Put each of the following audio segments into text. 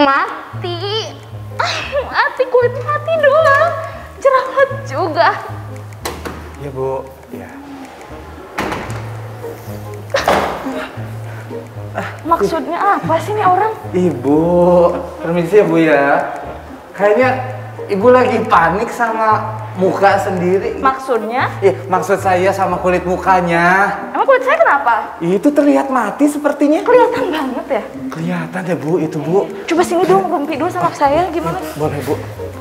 Mati. Mati, kulit mati doang. Jerawat juga. Ya Bu, ya. Maksudnya apa sih nih orang? Ibu, permisi ya Bu ya. Kayaknya Ibu lagi panik sama muka sendiri. Maksudnya? Maksud saya sama kulit mukanya. Emang kulit saya kenapa? Itu terlihat mati sepertinya. Kelihatan banget ya? Kelihatan ya Bu, itu Bu. Coba sini dong, rumpi dulu sama saya, gimana? Boleh Bu.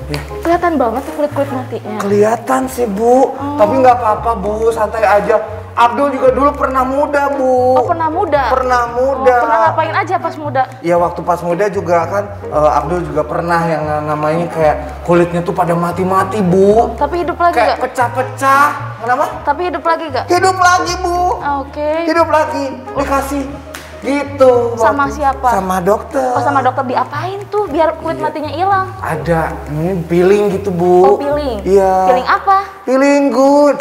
Ya. Kelihatan banget tuh kulit-kulit matinya. Kelihatan sih Bu, tapi nggak apa-apa Bu, santai aja. Abdul juga dulu pernah muda Bu. Oh pernah muda? Pernah muda. Oh, pernah ngapain aja pas muda? Ya waktu pas muda juga kan Abdul juga pernah yang namanya kayak kulitnya tuh pada mati-mati Bu. Tapi hidup lagi kayak gak? pecah-pecah. Kenapa? Tapi hidup lagi gak? Hidup lagi Bu. Oke. Hidup lagi. Dikasih gitu. Sama waktu. siapa? Sama dokter. Oh sama dokter diapain tuh biar kulit matinya hilang? Ada ini peeling gitu Bu. Oh peeling? Iya. Peeling apa? Peeling good.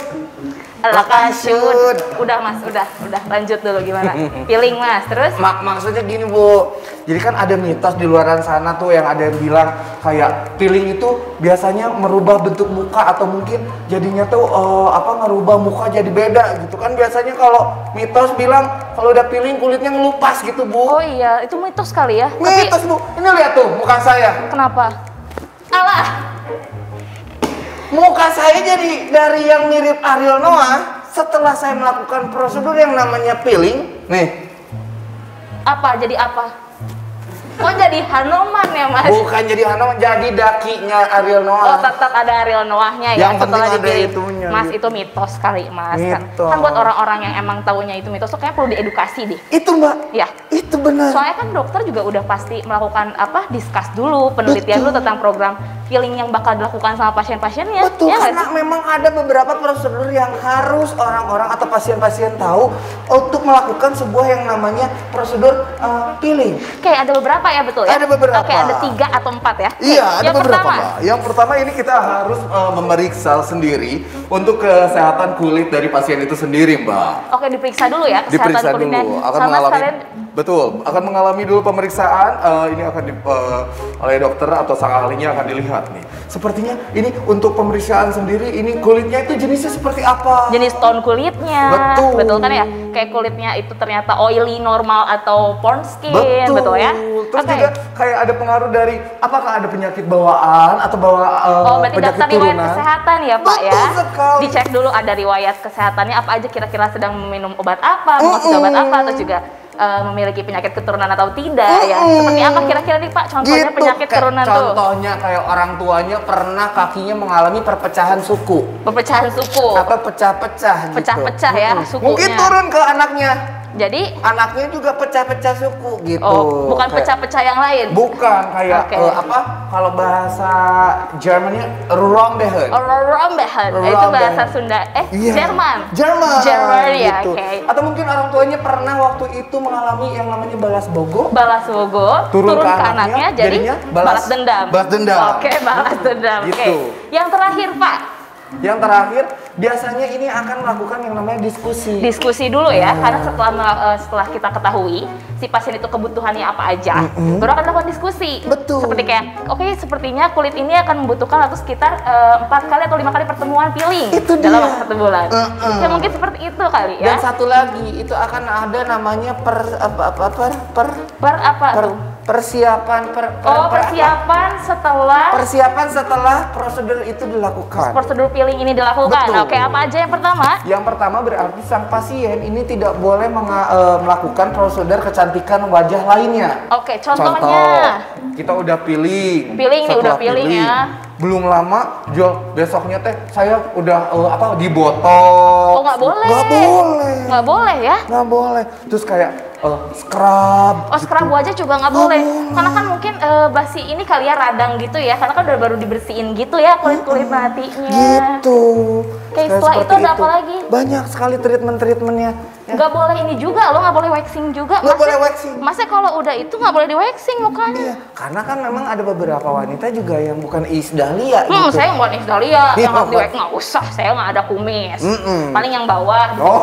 Lakasut. Udah mas, udah lanjut dulu gimana? Peeling mas, terus? Maksudnya gini Bu, jadi kan ada mitos di luaran sana tuh yang ada yang bilang kayak peeling itu biasanya merubah bentuk muka atau mungkin jadinya tuh ngerubah muka jadi beda gitu kan, biasanya kalau mitos bilang kalau udah peeling kulitnya ngelupas gitu Bu. Oh iya, itu mitos kali ya? Mitos Bu, ini lihat tuh muka saya. Kenapa? Alah! Muka saya jadi dari yang mirip Ariel Noah setelah saya melakukan prosedur yang namanya peeling. Nih. Apa? Jadi apa? Oh jadi Hanoman ya mas? Bukan jadi Hanoman, jadi dakinya Ariel Oh Noah. tetap ada Ariel Noahnya ya? Yang setelah penting ada dipilih. itunya, Mas gitu. itu mitos kali mas. Mitos. Kan buat orang-orang yang emang taunya itu mitos tuh kayaknya perlu diedukasi deh. Itu Mbak. Ya. Itu benar. Soalnya kan dokter juga udah pasti melakukan discuss dulu, penelitian dulu tentang program peeling yang bakal dilakukan sama pasien-pasiennya. Betul, Ya nggak karena sih? memang ada beberapa prosedur yang harus orang-orang atau pasien-pasien tahu untuk melakukan sebuah yang namanya prosedur peeling. Kayak ada beberapa ya betul ya? Ada beberapa. Oke, ada 3 atau 4 ya? Iya, ada yang beberapa, pertama, Mbak. Yang pertama ini kita harus memeriksa sendiri untuk kesehatan kulit dari pasien itu sendiri, Mbak. Oke, diperiksa dulu ya kesehatan Diperiksa kulitnya. dulu, akan Sama mengalami sekalian betul, akan mengalami dulu pemeriksaan. Ini akan oleh dokter atau sang ahlinya akan dilihat nih. Sepertinya ini untuk pemeriksaan sendiri, ini kulitnya itu jenisnya seperti apa? jenis tone kulitnya. Betul. Kan ya? Kayak kulitnya itu ternyata oily normal atau porn skin, Betul ya? Terus Oke. juga kayak ada pengaruh dari apakah ada penyakit bawaan atau Oh, berarti penyakit daftar riwayat turunan. kesehatan ya, Pak ya? Betul sekali. Dicek dulu ada riwayat kesehatannya apa aja, kira-kira sedang meminum obat apa, mengonsumsi obat apa, atau juga memiliki penyakit keturunan atau tidak ya. Seperti apa kira-kira nih Pak contohnya Gitu, penyakit kayak keturunan tuh? contohnya kayak orang tuanya pernah kakinya mengalami perpecahan suku Perpecahan suku. atau pecah-pecah gitu. Pecah-pecah ya sukunya. Mungkin turun ke anaknya. Jadi Anaknya juga pecah-pecah suku gitu. oh, bukan Kayak- pecah-pecah yang lain. Bukan kayak Oke. kalau bahasa Jermannya Rombehan. Oh, Rombehan. Itu bahasa Sunda. Iya. Jerman. Jerman ya, gitu. oke. Atau mungkin orang tuanya pernah waktu itu mengalami yang namanya balas bogo. Balas bogo turun ke anaknya jadi jadinya balas dendam. Balas dendam. Oke, balas dendam. Oke. Gitu. Yang terakhir, Pak. Yang terakhir biasanya ini akan melakukan yang namanya diskusi. Diskusi dulu ya, karena setelah kita ketahui si pasien itu kebutuhannya apa aja, baru akan melakukan diskusi. Betul. Seperti kayak, oke, sepertinya kulit ini akan membutuhkan waktu sekitar 4 kali atau 5 kali pertemuan peeling Itu dalam dia. waktu 1 bulan. Ya mungkin seperti itu kali ya. Dan satu lagi itu akan ada namanya persiapan Persiapan setelah prosedur itu dilakukan. prosedur peeling ini dilakukan. Betul. Oke, apa aja yang pertama? Yang pertama berarti sang pasien ini tidak boleh melakukan prosedur kecantikan wajah lainnya. Oke, contohnya. Contoh, kita udah peeling. Peeling nih, Setelah udah peeling ya. Belum lama, besoknya teh saya udah dibotol. Oh, nggak boleh. Nggak boleh. Nggak boleh ya? Nggak boleh. Terus kayak scrub. Oh, scrub wajah juga nggak boleh. Karena kan mungkin basi ini kali ya radang gitu ya. Karena kan udah baru dibersihin gitu ya kulit-kulit matinya. Gitu. Oke, Kayak setelah seperti itu ada apa lagi? Banyak sekali treatment-treatmentnya. Ya. Nggak boleh ini juga, lo nggak boleh waxing juga. Nggak boleh waxing. Masa kalau udah itu nggak boleh di waxing mukanya? Iya, karena kan memang ada beberapa wanita juga yang bukan Iis Dahlia gitu. Saya nggak Iis Dahlia, Iya, yang harus di Pak. waxing nggak usah. Saya nggak ada kumis. Mm-mm. Paling yang bawah. Oh.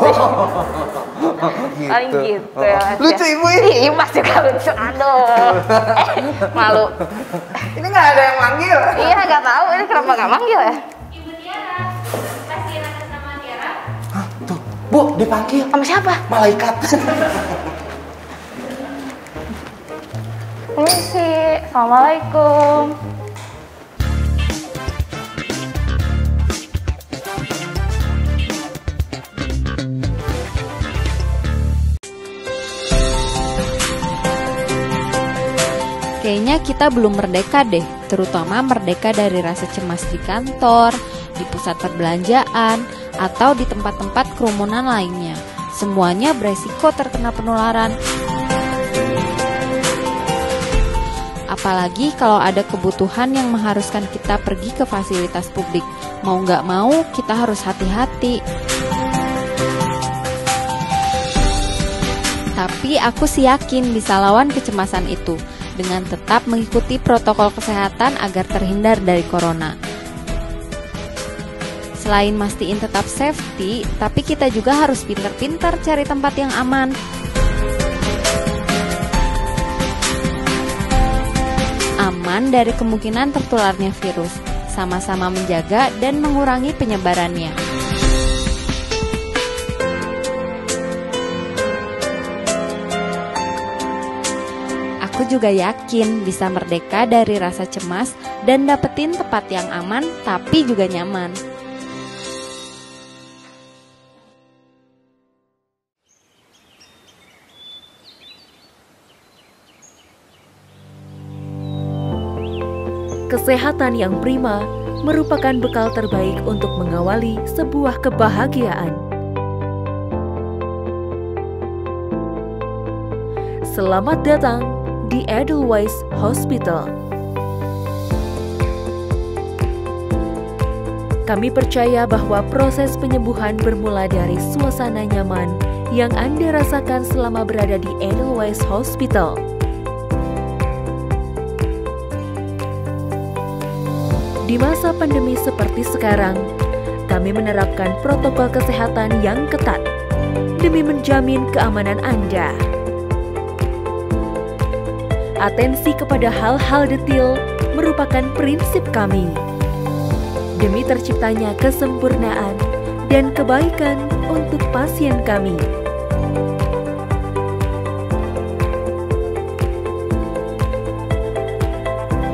Paling gitu ya. Lucu ibu ini. Ih, Mas juga lucu. Aduh. Malu. Ini nggak ada yang manggil. Iya, nggak tahu ini kenapa nggak manggil ya? Ibu Tiara, pasien atas nama Tiara. Hah, tuh, Bu, dipanggil. Sama siapa? Malaikat. Permisi. Assalamualaikum. Kayaknya kita belum merdeka deh, terutama merdeka dari rasa cemas di kantor, di pusat perbelanjaan, atau di tempat-tempat kerumunan lainnya. Semuanya beresiko terkena penularan. Apalagi kalau ada kebutuhan yang mengharuskan kita pergi ke fasilitas publik. Mau nggak mau, kita harus hati-hati. Tapi aku sih yakin bisa lawan kecemasan itu dengan tetap mengikuti protokol kesehatan agar terhindar dari corona. Selain mastiin tetap safety, tapi kita juga harus pintar-pintar cari tempat yang aman. Aman dari kemungkinan tertularnya virus, sama-sama menjaga dan mengurangi penyebarannya. Aku juga yakin bisa merdeka dari rasa cemas dan dapetin tempat yang aman tapi juga nyaman. Kesehatan yang prima merupakan bekal terbaik untuk mengawali sebuah kebahagiaan. Selamat datang di Edelweiss Hospital. Kami percaya bahwa proses penyembuhan bermula dari suasana nyaman yang Anda rasakan selama berada di Edelweiss Hospital. Di masa pandemi seperti sekarang, kami menerapkan protokol kesehatan yang ketat demi menjamin keamanan Anda. Atensi kepada hal-hal detail merupakan prinsip kami. Demi terciptanya kesempurnaan dan kebaikan untuk pasien kami.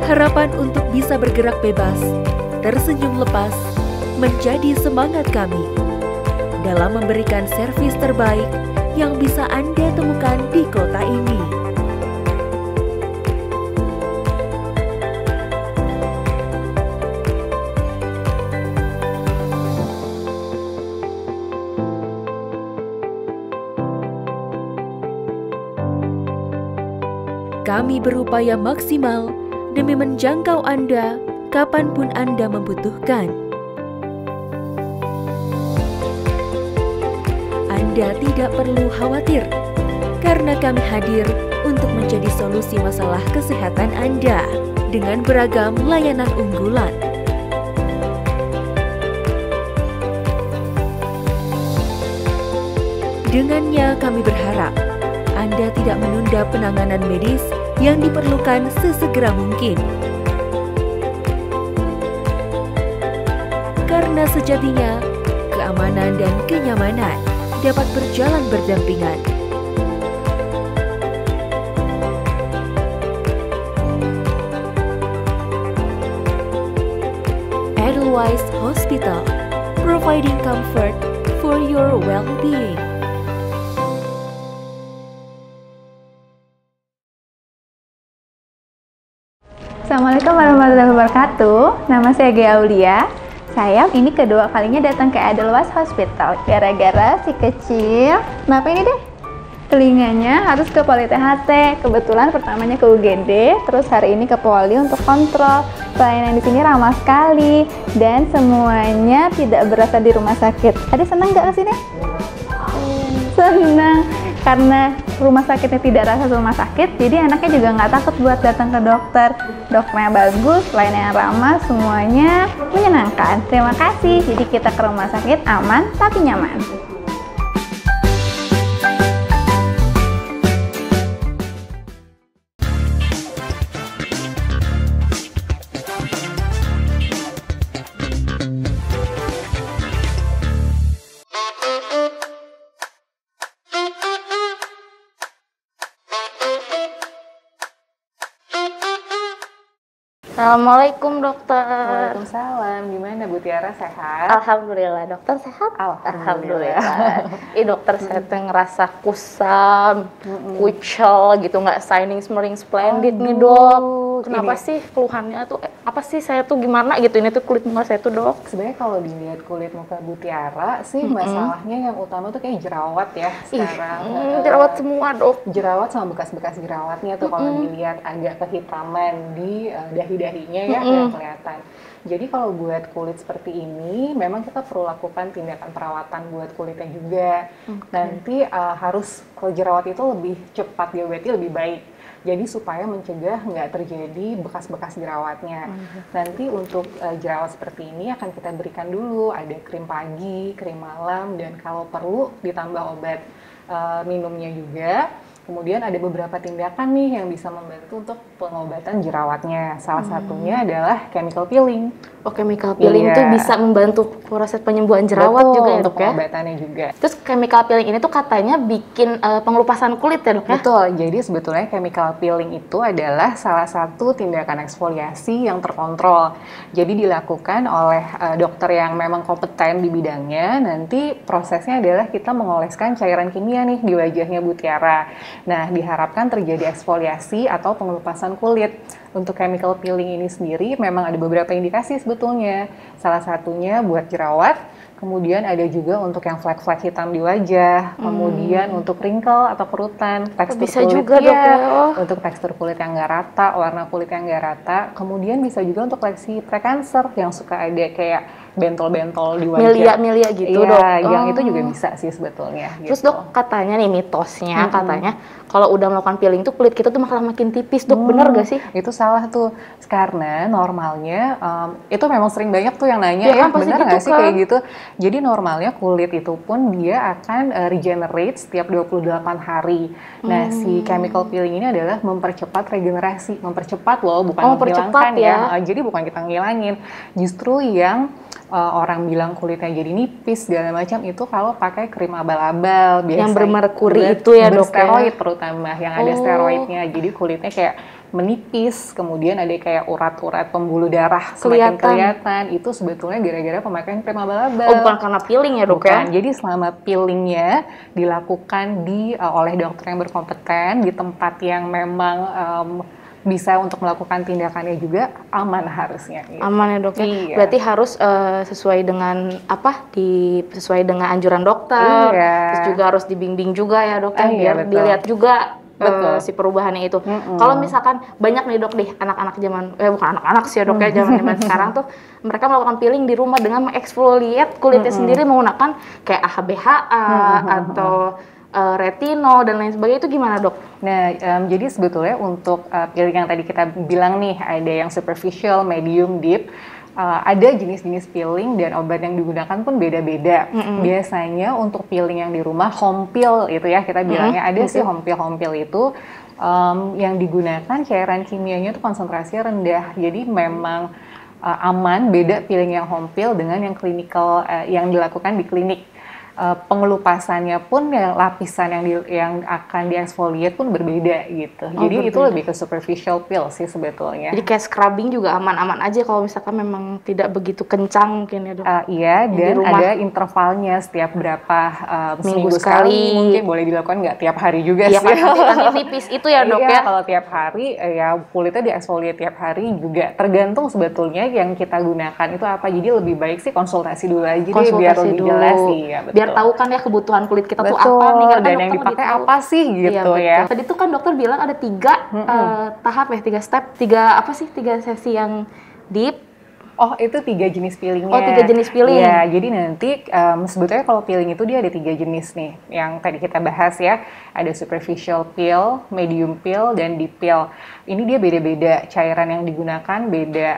Harapan untuk bisa bergerak bebas, tersenyum lepas, menjadi semangat kami dalam memberikan servis terbaik yang bisa Anda temukan di kota ini. Kami berupaya maksimal demi menjangkau Anda kapanpun Anda membutuhkan. Anda tidak perlu khawatir, karena kami hadir untuk menjadi solusi masalah kesehatan Anda dengan beragam layanan unggulan. Dengannya kami berharap Anda tidak menunda penanganan medis yang diperlukan sesegera mungkin. Karena sejatinya, keamanan dan kenyamanan dapat berjalan berdampingan. Edelweiss Hospital, providing comfort for your well-being. Assalamualaikum warahmatullahi wabarakatuh. Nama saya Gea Aulia. Saya ini kedua kalinya datang ke Edelweiss Hospital. Gara-gara si kecil, kenapa ini deh? Telinganya harus ke Poli THT. Kebetulan pertamanya ke UGD, terus hari ini ke Poli untuk kontrol. Pelayanan di sini ramah sekali dan semuanya tidak berasa di rumah sakit. Adik senang nggak kesini? Senang. Karena rumah sakitnya tidak rasa rumah sakit, jadi anaknya juga nggak takut buat datang ke dokter. Dokternya bagus, pelayanan ramah, semuanya menyenangkan. Terima kasih. Jadi kita ke rumah sakit aman tapi nyaman. Assalamualaikum dokter. Waalaikumsalam. Gimana Bu Tiara, sehat? Alhamdulillah dokter sehat. Alhamdulillah. Ih dokter saya tuh ngerasa kusam, kucel gitu, nggak shining, smering, splendid nih dok. Kenapa sih keluhannya tuh? Apa sih saya tuh gimana gitu? Ini tuh kulit muka saya tuh dok. Sebenarnya kalau dilihat kulit muka Bu Tiara sih masalahnya yang utama tuh kayak jerawat ya sekarang. Jerawat semua dok. Jerawat sama bekas-bekas jerawatnya tuh kalau dilihat agak kehitaman di dahi-dahinya ya yang kelihatan. Jadi kalau buat kulit seperti ini memang kita perlu lakukan tindakan perawatan buat kulitnya juga. Nanti harus kalau jerawat itu lebih cepat diobati lebih baik. Jadi supaya mencegah nggak terjadi bekas-bekas jerawatnya. Nanti untuk jerawat seperti ini akan kita berikan dulu ada krim pagi, krim malam, dan kalau perlu ditambah obat minumnya juga. Kemudian ada beberapa tindakan nih yang bisa membantu untuk pengobatan jerawatnya. Salah satunya adalah chemical peeling. Oh, chemical peeling itu bisa membantu proses penyembuhan jerawat. Betul, juga ya untuk dok ya? pengobatannya juga. Terus chemical peeling ini tuh katanya bikin pengelupasan kulit ya dok ya? Betul, jadi sebetulnya chemical peeling itu adalah salah satu tindakan eksfoliasi yang terkontrol. Jadi dilakukan oleh dokter yang memang kompeten di bidangnya. Nanti prosesnya adalah kita mengoleskan cairan kimia nih di wajahnya Bu Tiara. Nah, diharapkan terjadi eksfoliasi atau pengelupasan kulit. Untuk chemical peeling ini sendiri memang ada beberapa indikasi sebetulnya. Salah satunya buat jerawat, kemudian ada juga untuk yang flek-flek hitam di wajah, kemudian untuk wrinkle atau kerutan, tekstur bisa kulit juga, dok, ya. untuk tekstur kulit yang nggak rata, warna kulit yang nggak rata, kemudian bisa juga untuk leksi prekancer yang suka ada kayak bentol-bentol di wajah. Milia gitu iya, dok? Yang itu juga bisa sih sebetulnya. Terus gitu. dok, katanya nih mitosnya, katanya kalau udah melakukan peeling tuh kulit kita tuh malah makin tipis dok, bener gak sih? Itu salah tuh, karena normalnya itu memang sering banyak tuh yang nanya Ya kan, pasti bener gitu nggak sih kan? kayak gitu. Jadi normalnya kulit itu pun dia akan regenerate setiap 28 hari. Nah si chemical peeling ini adalah mempercepat regenerasi, mempercepat loh, bukan mempercepat menghilangkan ya. Jadi bukan kita ngilangin, justru yang orang bilang kulitnya jadi nipis segala macam itu kalau pakai krim abal-abal Yang bermerkuri itu ya dok ya? Bersteroid terutama, yang ada steroidnya. Jadi kulitnya kayak menipis, kemudian ada kayak urat-urat pembuluh darah semakin kelihatan. Itu sebetulnya gara-gara pemakaian krim abal-abal. Oh, bukan karena peeling ya dok ya? Jadi selama peelingnya dilakukan oleh dokter yang berkompeten di tempat yang memang bisa untuk melakukan tindakannya juga aman harusnya. Gitu. Aman ya dok ya? Iya. Berarti harus sesuai dengan sesuai dengan anjuran dokter. Iya. Terus juga harus dibimbing juga ya dok ya, Iya, biar betul. dilihat juga Betul. si perubahannya itu. Kalau misalkan banyak nih dok anak-anak zaman, bukan anak-anak sih ya dok ya, zaman sekarang tuh mereka melakukan peeling di rumah dengan mengeksfoliate kulitnya sendiri menggunakan kayak AHBHA atau retinol dan lain sebagainya, itu gimana dok? Nah, jadi sebetulnya untuk peeling yang tadi kita bilang nih, ada yang superficial, medium, deep, ada jenis-jenis peeling dan obat yang digunakan pun beda-beda. Biasanya untuk peeling yang di rumah, home peel itu ya kita bilangnya, ada sih home peel itu yang digunakan cairan kimianya itu konsentrasinya rendah, jadi memang aman. Beda peeling yang home peel dengan yang clinical yang dilakukan di klinik. Pengelupasannya pun lapisan yang akan dieksfoliate pun berbeda gitu. Jadi itu lebih ke superficial peel sih sebetulnya. Jadi kayak scrubbing juga aman-aman aja kalau misalkan memang tidak begitu kencang mungkin ya dok? Iya, dan ada intervalnya setiap berapa seminggu sekali. Mungkin boleh dilakukan nggak tiap hari juga sih. Iya, nanti nipis itu ya dok ya? Kalau tiap hari ya kulitnya dieksfoliate tiap hari juga. Tergantung sebetulnya yang kita gunakan itu apa. Jadi lebih baik sih konsultasi dulu aja deh biar lebih jelas sih. Ya, betul. Biar tahu kan ya kebutuhan kulit kita tuh apa nih, kan dan yang dipakai apa sih gitu ya. Tadi tuh kan dokter bilang ada 3 tahap ya, 3 step, 3 sesi yang deep. Oh, itu 3 jenis peelingnya. Oh, 3 jenis peeling. Ya, jadi nanti sebetulnya kalau peeling itu dia ada 3 jenis nih, yang tadi kita bahas ya. Ada superficial peel, medium peel, dan deep peel. Ini dia beda-beda, cairan yang digunakan beda,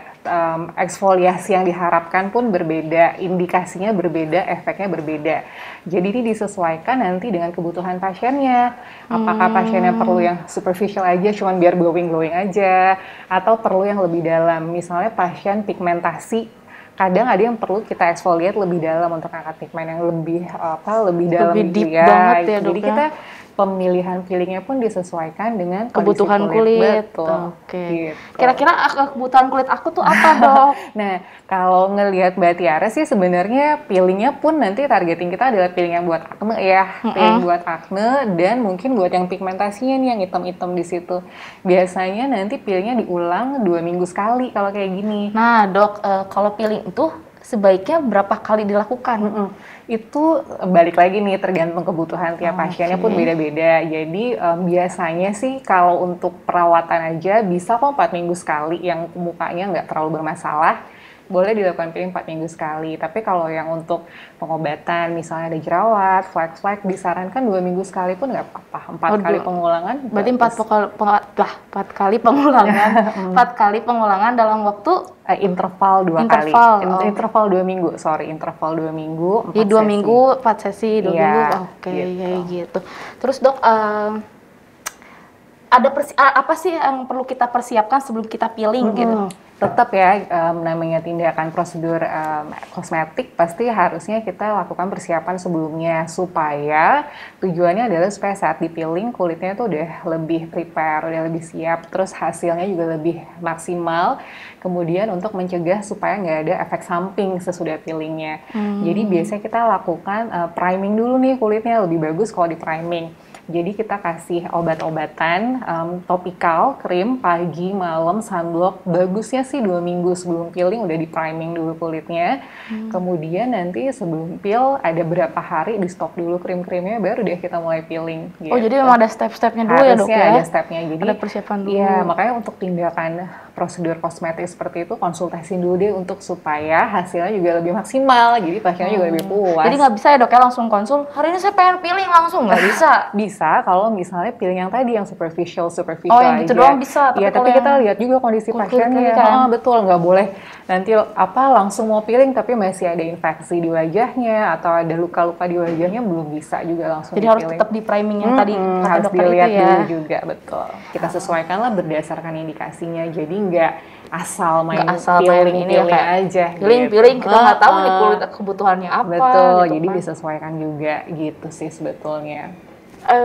eksfoliasi yang diharapkan pun berbeda, indikasinya berbeda, efeknya berbeda. Jadi ini disesuaikan nanti dengan kebutuhan pasiennya. Apakah pasiennya perlu yang superficial aja, cuman biar glowing-glowing aja, atau perlu yang lebih dalam. Misalnya pasien pigmentasi, kadang ada yang perlu kita eksfoliate lebih dalam untuk angkat pigmen yang lebih dalam, lebih deep ya. banget ya dok. Jadi kita pemilihan peelingnya pun disesuaikan dengan kondisi Kebutuhan kulit. Betul. Oke. Gitu. Kira-kira kebutuhan kulit aku tuh apa, Dok? Nah, kalau ngelihat Mbak Tiara sih sebenarnya peelingnya pun nanti targeting kita adalah peeling yang buat acne ya, peeling buat acne dan mungkin buat yang pigmentasinya nih yang hitam-hitam di situ. Biasanya nanti peelingnya diulang 2 minggu sekali kalau kayak gini. Nah, Dok, kalau peeling itu sebaiknya berapa kali dilakukan? Itu balik lagi nih tergantung kebutuhan tiap pasiennya pun beda-beda. Jadi biasanya sih kalau untuk perawatan aja bisa kok 4 minggu sekali yang mukanya nggak terlalu bermasalah. Boleh dilakukan peeling 4 minggu sekali. Tapi kalau yang untuk pengobatan, misalnya ada jerawat, flek-flek, disarankan 2 minggu sekali pun nggak apa-apa. 4 kali pengulangan. Berarti 4 kali pengulangan. 4 kali pengulangan dalam waktu interval 2 kali. Interval 2 minggu, interval 2 minggu. 4 2 minggu, 4 sesi, 2 minggu. Oke, gitu. Terus, Dok, ada apa sih yang perlu kita persiapkan sebelum kita peeling gitu? Tetap ya, namanya tindakan prosedur kosmetik pasti harusnya kita lakukan persiapan sebelumnya supaya tujuannya adalah supaya saat di peeling kulitnya tuh udah lebih prepare, udah lebih siap, terus hasilnya juga lebih maksimal. Kemudian untuk mencegah supaya nggak ada efek samping sesudah peelingnya. Jadi biasanya kita lakukan priming dulu nih kulitnya, lebih bagus kalau di priming. Jadi kita kasih obat-obatan topikal, krim, pagi, malam, sunblock. Bagusnya sih 2 minggu sebelum peeling udah di priming dulu kulitnya. Kemudian nanti sebelum peel ada berapa hari di stok dulu krim-krimnya, baru deh kita mulai peeling. Gitu. Oh, jadi memang ada step-stepnya dulu ya, Dok ya? Ada stepnya. Jadi ada persiapan dulu. Iya, makanya untuk tindakan prosedur kosmetik seperti itu konsultasi dulu deh untuk supaya hasilnya juga lebih maksimal. Jadi pasiennya juga lebih puas. Jadi nggak bisa ya, Dok ya langsung konsul. Hari ini saya pengen peeling langsung, nggak bisa. Bisa kalau misalnya peeling yang tadi yang superficial Oh, yang gitu aja. doang bisa. Iya, tapi kita lihat juga kondisi pasiennya. Kan? Betul, nggak boleh nanti langsung mau peeling tapi masih ada infeksi di wajahnya atau ada luka-luka di wajahnya, belum bisa juga langsung jadi harus tetap di priming yang tadi kata harus dokter dilihat itu ya. dulu juga, betul. Kita sesuaikanlah berdasarkan indikasinya. Jadi nggak asal main peeling ini ya, kayak aja. Peeling kita nggak tahu nih kulit kebutuhannya apa. Betul, gitu jadi kan. disesuaikan juga gitu sih sebetulnya.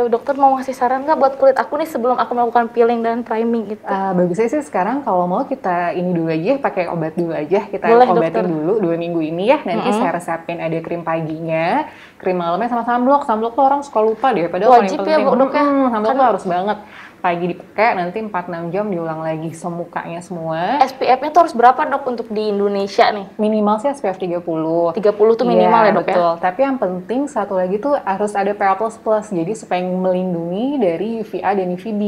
Dokter mau ngasih saran nggak buat kulit aku nih sebelum aku melakukan peeling dan priming gitu? Bagusnya sih sekarang kalau mau kita ini dulu aja, pakai obat dulu aja. Kita Boleh, obatin dokter. dulu 2 minggu ini ya. Nanti saya resepin ada krim paginya, krim malamnya sama sunblock. Sunblock tuh orang suka lupa deh. Padahal Wajib paling ya, penting. Dok ya? Sunblock tuh harus banget. Pagi dipakai, nanti 4-6 jam diulang lagi semukanya semua. SPF-nya tuh harus berapa, Dok, untuk di Indonesia nih? Minimal sih SPF 30. 30 tuh minimal ya, Dok betul. ya? Tapi yang penting satu lagi tuh harus ada PA++. Jadi supaya melindungi dari UVA dan UVB.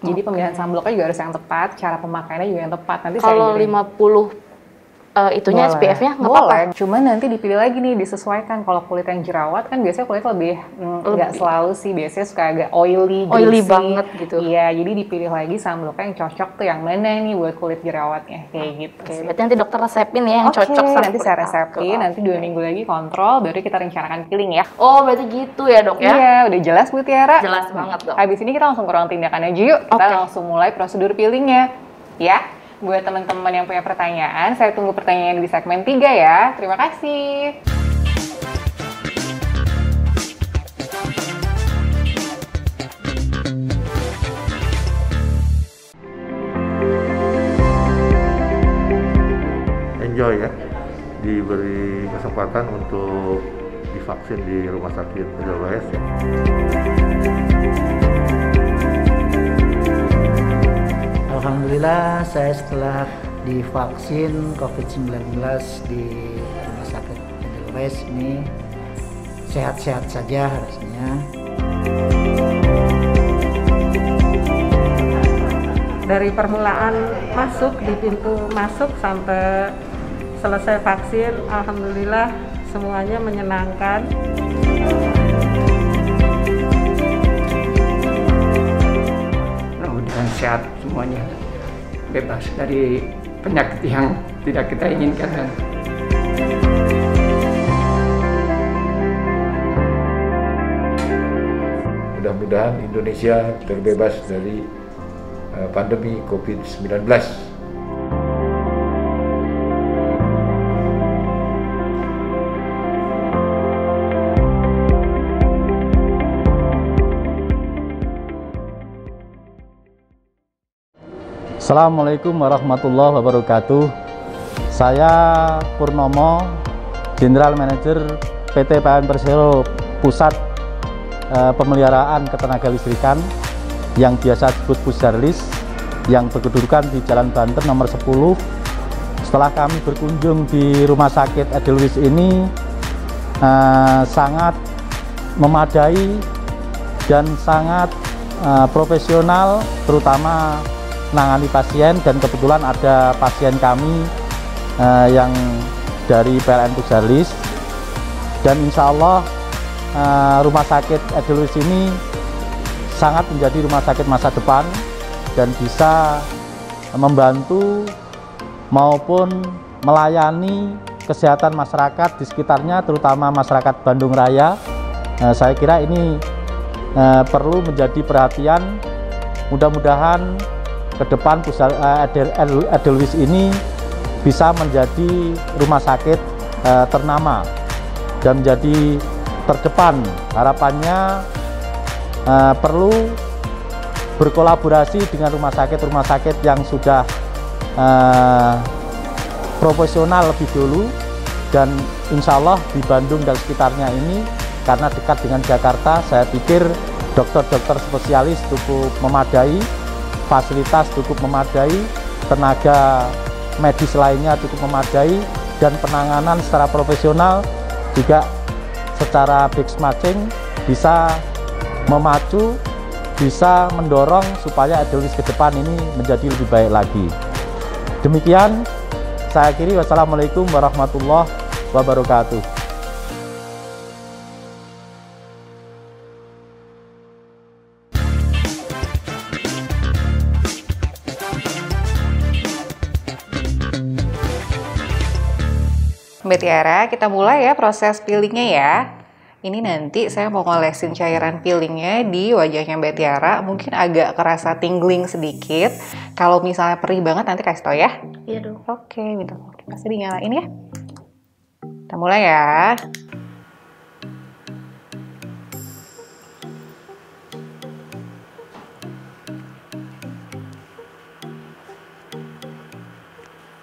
Jadi pemilihan sunblocknya juga harus yang tepat, cara pemakaiannya juga yang tepat. Nanti Kalau saya 50 itunya boleh. SPF-nya nggak apa-apa? Boleh, cuman nanti dipilih lagi nih, disesuaikan. Kalau kulit yang jerawat kan biasanya kulit lebih, nggak selalu sih, biasanya suka agak oily greasy. Banget gitu. Iya, jadi dipilih lagi sunblocknya yang cocok tuh yang mana nih buat kulit jerawatnya, kayak gitu sih. Berarti nanti dokter resepin ya yang Oke, cocok sama nanti saya kulit resepin, aku. nanti 2 minggu lagi kontrol, baru kita rencanakan peeling ya. Oh, berarti gitu ya, Dok ya? Iya, udah jelas Bu Tiara? Jelas banget, Dok. Habis ini kita langsung ke ruang tindakan aja yuk. Kita langsung mulai prosedur peelingnya. Ya, buat teman-teman yang punya pertanyaan, saya tunggu pertanyaan di segmen 3 ya. Terima kasih. Enjoy ya, diberi kesempatan untuk divaksin di rumah sakit Edelweiss ya. Alhamdulillah saya setelah divaksin COVID-19 di Rumah Sakit Edelweiss ini sehat-sehat saja harusnya. Dari permulaan masuk di pintu masuk sampai selesai vaksin, alhamdulillah semuanya menyenangkan. Mudah-mudahan sehat semuanya, bebas dari penyakit yang tidak kita inginkan. Mudah-mudahan Indonesia terbebas dari pandemi COVID-19. Assalamualaikum warahmatullahi wabarakatuh. Saya Purnomo, General Manager PT PLN Persero Pusat Pemeliharaan Ketenaga Listrikan yang biasa disebut Pusdarlis, yang berkedudukan di Jalan Banten nomor 10. Setelah kami berkunjung di Rumah Sakit Edelweiss ini, sangat memadai dan sangat profesional, terutama menangani pasien, dan kebetulan ada pasien kami yang dari PLN Pusdarlis, dan insya Allah Rumah Sakit Edelweiss ini sangat menjadi rumah sakit masa depan dan bisa membantu maupun melayani kesehatan masyarakat di sekitarnya, terutama masyarakat Bandung Raya. Saya kira ini perlu menjadi perhatian. Mudah-mudahan ke depan Edelweiss ini bisa menjadi rumah sakit ternama dan menjadi terdepan. Harapannya perlu berkolaborasi dengan rumah sakit yang sudah profesional lebih dulu, dan insya Allah di Bandung dan sekitarnya ini, karena dekat dengan Jakarta, saya pikir dokter-dokter spesialis cukup memadai, fasilitas cukup memadai, tenaga medis lainnya cukup memadai, dan penanganan secara profesional juga secara mix matching bisa memacu, bisa mendorong supaya Edelweiss ke depan ini menjadi lebih baik lagi. Demikian saya akhiri. Wassalamualaikum warahmatullahi wabarakatuh. Mbak Tiara, kita mulai ya proses peelingnya ya. Ini nanti saya mau ngolesin cairan peelingnya di wajahnya Mbak Tiara. Mungkin agak kerasa tingling sedikit. Kalau misalnya perih banget nanti kasih tau ya. Iya dong. Oke, bentar. Pasti dinyalain ya. Kita mulai ya.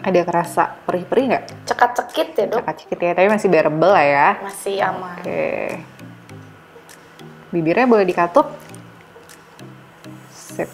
Ada kerasa perih-perih nggak? Cekat-cekit ya dok? Cekat-cekit ya, tapi masih bearable lah ya. Masih aman. Oke. Bibirnya boleh dikatup. Sip.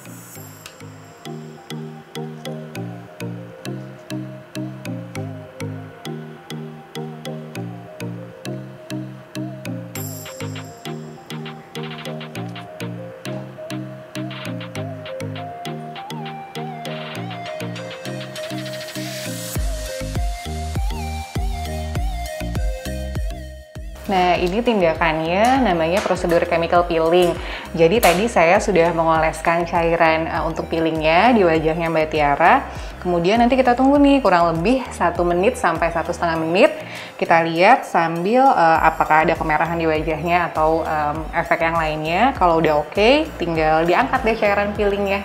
Nah, ini tindakannya namanya prosedur chemical peeling. Jadi tadi saya sudah mengoleskan cairan untuk peelingnya di wajahnya Mbak Tiara. Kemudian nanti kita tunggu nih kurang lebih 1 menit sampai 1,5 menit. Kita lihat sambil apakah ada kemerahan di wajahnya atau efek yang lainnya. Kalau udah oke, tinggal diangkat deh cairan peelingnya.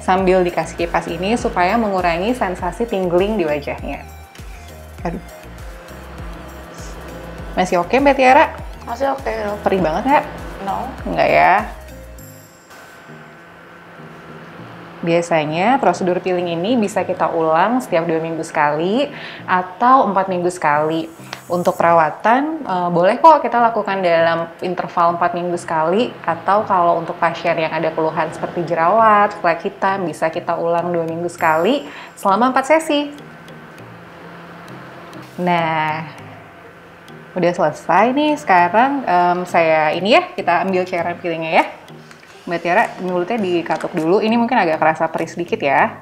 Sambil dikasih kipas ini supaya mengurangi sensasi tingling di wajahnya. Aduh. Masih oke Mbak Tiara? Masih oke dok. Perih banget nggak? No. Enggak ya? Biasanya prosedur peeling ini bisa kita ulang setiap 2 minggu sekali atau 4 minggu sekali. Untuk perawatan boleh kok kita lakukan dalam interval 4 minggu sekali, atau kalau untuk pasien yang ada keluhan seperti jerawat, flek hitam, bisa kita ulang 2 minggu sekali selama 4 sesi. Nah, udah selesai nih. Sekarang saya ini ya, kita ambil cairan peelingnya ya. Mbak Tiara, mulutnya dikatup dulu. Ini mungkin agak kerasa perih sedikit ya.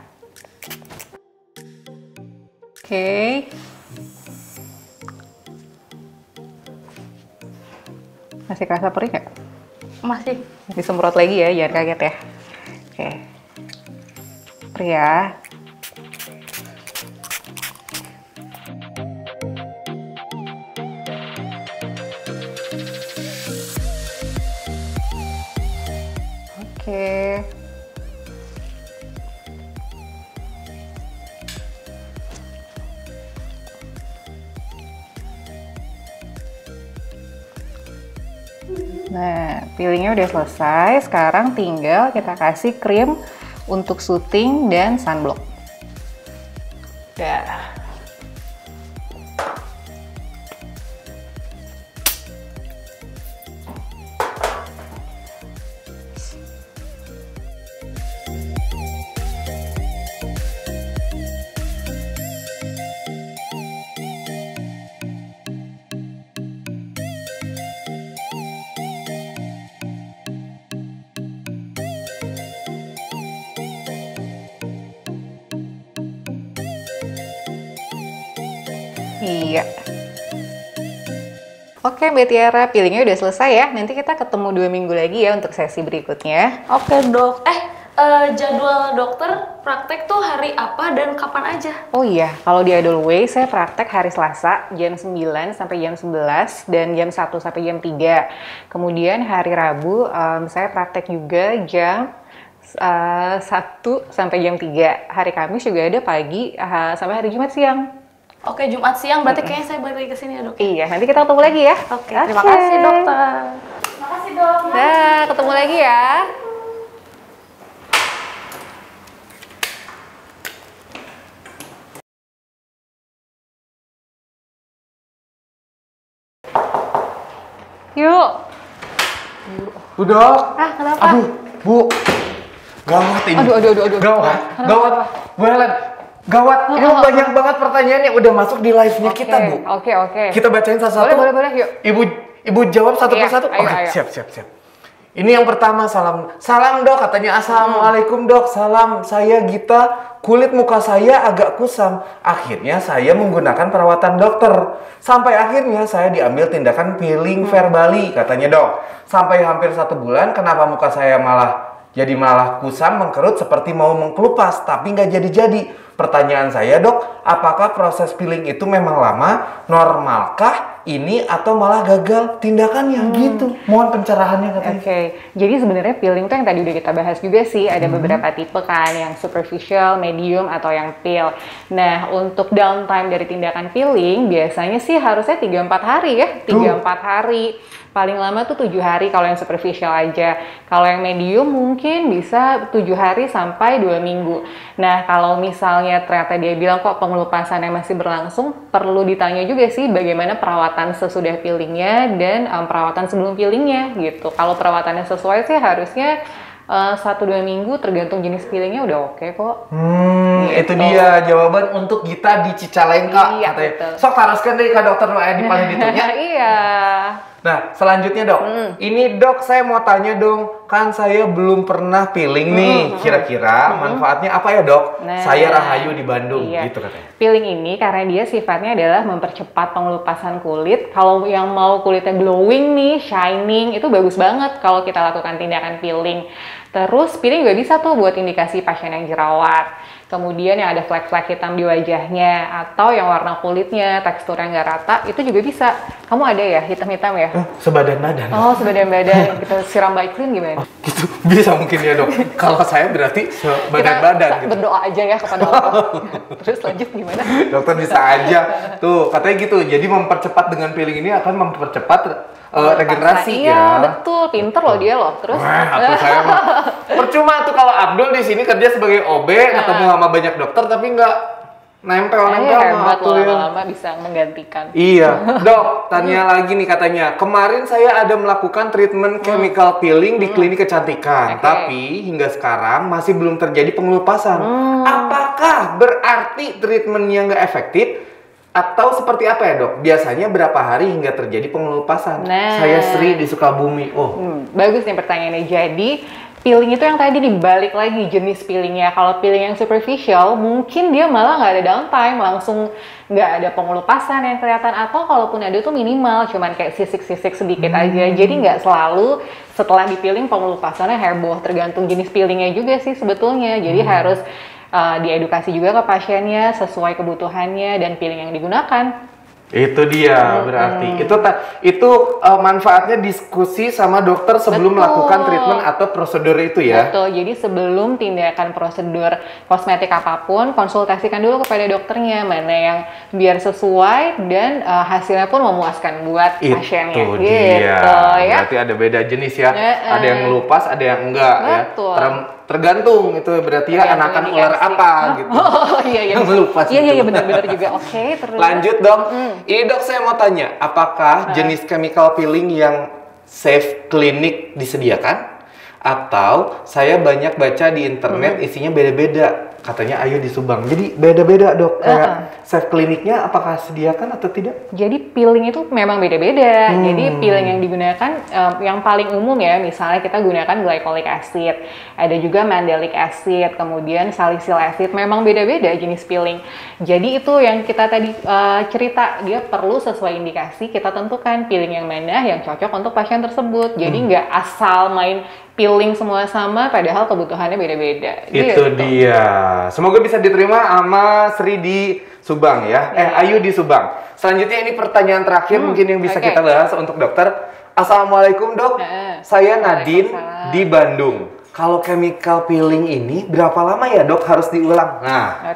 Oke. Masih kerasa perih nggak? Masih. Disemprot lagi ya, jangan kaget ya. Oke. Perih ya. Oke. Nah, peelingnya udah selesai. Sekarang tinggal kita kasih krim untuk syuting dan sunblock. Dah. Iya. Oke Mbak Tiara, peelingnya udah selesai ya. Nanti kita ketemu 2 minggu lagi ya untuk sesi berikutnya. Oke dok. Jadwal dokter praktek tuh hari apa dan kapan aja? Oh iya, kalau di Edelweiss saya praktek hari Selasa jam 9 sampai jam 11 dan jam 1 sampai jam 3. Kemudian hari Rabu saya praktek juga jam 1 sampai jam 3. Hari Kamis juga ada pagi sampai hari Jumat siang. Oke, Jumat siang berarti kayaknya saya balik ke sini ya dok. Iya, nanti kita ketemu lagi ya. Oke, terima kasih dokter. Terima kasih dok. Dah, ketemu lagi ya. Yuk. Bu dok. Kenapa? Aduh, Bu. Gawat ini. Aduh. Gawat. Bu Helen. Gawat. Ini banyak banget pertanyaan yang udah masuk di live-nya kita, Bu. Oke. Kita bacain satu-satu. Boleh, yuk. Ibu jawab satu Iya, persatu. ayo, Oke, ayo. siap. Ini yang pertama, salam dok, katanya. Assalamualaikum dok, salam, saya Gita, kulit muka saya agak kusam. Akhirnya saya menggunakan perawatan dokter. Sampai akhirnya saya diambil tindakan peeling verbali, katanya dok. Sampai hampir 1 bulan, kenapa muka saya malah kusam, mengkerut seperti mau mengkelupas, tapi nggak jadi-jadi. Pertanyaan saya dok, apakah proses peeling itu memang lama, normalkah ini atau malah gagal tindakannya gitu? Mohon pencerahannya katanya. Oke, jadi sebenarnya peeling itu yang tadi udah kita bahas juga sih, ada beberapa tipe kan, yang superficial, medium, atau yang peel. Nah, untuk downtime dari tindakan peeling, biasanya sih harusnya 3-4 hari ya, 3-4 hari. Paling lama tuh 7 hari kalau yang superficial aja. Kalau yang medium mungkin bisa 7 hari sampai 2 minggu. Nah, kalau misalnya ternyata dia bilang kok pengelupasannya masih berlangsung, perlu ditanya juga sih bagaimana perawatan sesudah peelingnya dan perawatan sebelum peelingnya gitu. Kalau perawatannya sesuai sih harusnya 1-2 minggu tergantung jenis peelingnya udah oke kok. Itu dia jawaban untuk Gita di Cicalengka. Iya, katanya. betul. Sok haruskan deh ke dokter di paling ditunya. Iya. Nah, selanjutnya dok, ini dok saya mau tanya dong, kan saya belum pernah peeling nih, kira-kira manfaatnya apa ya dok? Nah, saya Rahayu di Bandung, iya. gitu katanya. Peeling ini karena dia sifatnya adalah mempercepat pengelupasan kulit. Kalau yang mau kulitnya glowing nih, shining, itu bagus banget kalau kita lakukan tindakan peeling. Terus peeling juga bisa tuh buat indikasi pasien yang jerawat. Kemudian yang ada flek-flek hitam di wajahnya, atau yang warna kulitnya, teksturnya nggak rata, itu juga bisa. Kamu ada ya hitam-hitam ya? Sebadan badan. Oh, sebadan badan. Kita siram by clean gimana? Gitu, bisa mungkin ya dok. Kalau saya berarti sebadan badan. Kita berdoa aja ya kepada Allah. Terus lanjut gimana? Dokter bisa aja. Tuh, katanya gitu. Jadi mempercepat dengan peeling ini akan mempercepat regenerasi iya, betul. Pinter loh dia loh. Terus atau saya mah percuma tuh kalau Abdul di sini kerja sebagai OB, ketemu sama banyak dokter tapi nggak nempel hebat loh, lama-lama bisa menggantikan. Iya, dok, tanya lagi nih katanya. Kemarin saya ada melakukan treatment chemical peeling di klinik kecantikan, tapi hingga sekarang masih belum terjadi pengelupasan. Apakah berarti treatmentnya nggak efektif? Atau seperti apa ya dok? Biasanya berapa hari hingga terjadi pengelupasan? Nah, saya Sri di Sukabumi. Bagus nih pertanyaannya. Jadi peeling itu yang tadi dibalik lagi jenis peelingnya. Kalau peeling yang superficial, mungkin dia malah nggak ada downtime, langsung nggak ada pengelupasan yang kelihatan. Atau kalaupun ada tuh minimal, cuman kayak sisik-sisik sedikit aja. Jadi nggak selalu setelah di peeling pengelupasannya heboh. Tergantung jenis peelingnya juga sih sebetulnya. Jadi harus diedukasi juga ke pasiennya sesuai kebutuhannya dan peeling yang digunakan. Itu dia berarti. Itu manfaatnya diskusi sama dokter sebelum melakukan treatment atau prosedur itu ya. Betul. Jadi sebelum tindakan prosedur kosmetik apapun, konsultasikan dulu kepada dokternya mana yang biar sesuai dan hasilnya pun memuaskan buat pasiennya. Itu dia. Gitu, ya. Berarti ada beda jenis ya. Ada yang ngelupas, ada yang enggak. Betul. Ya. tergantung itu berarti ya anakan ular apa gitu. Oh iya. Lupa sih. Iya benar-benar juga. Oke, terus. Lanjut dok. Ini dok saya mau tanya, apakah jenis chemical peeling yang safe klinik disediakan? Atau saya banyak baca di internet isinya beda-beda. Katanya ayo di Subang. Jadi beda-beda dok. Kayak safe kliniknya apakah sediakan atau tidak? Jadi peeling itu memang beda-beda. Jadi peeling yang digunakan yang paling umum ya, misalnya kita gunakan glycolic acid, ada juga mandelic acid, kemudian salicylic acid. Memang beda-beda jenis peeling. Jadi itu yang kita tadi cerita, dia perlu sesuai indikasi kita tentukan peeling yang mana yang cocok untuk pasien tersebut. Jadi nggak asal main peeling semua sama, padahal kebutuhannya beda-beda. Itu dia. Semoga bisa diterima sama Sri di Subang ya. Ayu di Subang. Selanjutnya ini pertanyaan terakhir mungkin yang bisa kita bahas untuk dokter. Assalamualaikum dok. Saya Nadine di Bandung. Kalau chemical peeling ini berapa lama ya dok harus diulang? Nah.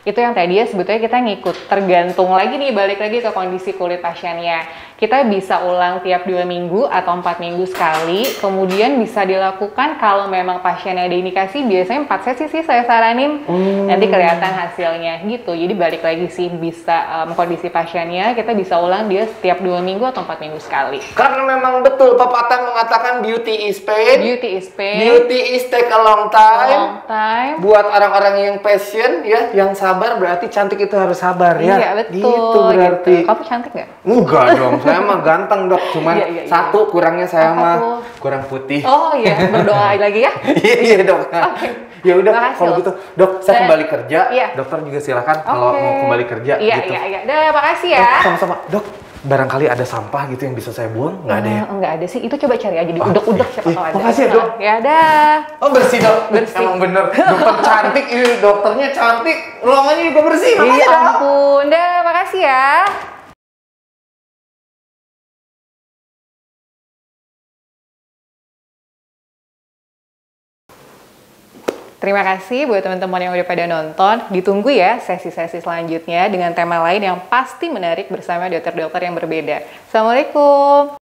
Itu yang tadi ya sebetulnya kita ngikut, tergantung lagi nih, balik lagi ke kondisi kulit pasiennya. Kita bisa ulang tiap 2 minggu atau 4 minggu sekali, kemudian bisa dilakukan kalau memang pasiennya ada indikasi, biasanya 4 sesi sih saya saranin, nanti kelihatan hasilnya gitu. Jadi balik lagi sih, bisa kondisi pasiennya, kita bisa ulang dia setiap 2 minggu atau 4 minggu sekali. Karena memang betul, pepatah mengatakan beauty is pain, beauty is take a long time. Buat orang-orang yang passion ya, yang sabar berarti cantik itu harus sabar ya. Iya betul. Gitu berarti. Gitu. Kamu cantik nggak? Enggak dong, saya mah ganteng dok. Cuman satu kurangnya saya mah kurang putih. Oh iya, berdoa lagi ya. Iya dok. Ya udah kalau gitu dok, saya kembali kerja. Dokter juga silakan kalau mau kembali kerja. Gitu. Iya. Udah, makasih ya. Sama-sama dok. Barangkali ada sampah gitu yang bisa saya buang? Nggak ada ya? Nggak ada sih, itu coba cari aja di udek-udek siapa tahu ada. Makasih ya dok. Ya dah. Oh bersih dok, emang bener. Dokter cantik ini, dokternya cantik, ruangannya juga bersih. Iya ampun, dah makasih ya. Terima kasih buat teman-teman yang udah pada nonton. Ditunggu ya sesi-sesi selanjutnya dengan tema lain yang pasti menarik bersama dokter-dokter yang berbeda. Assalamualaikum.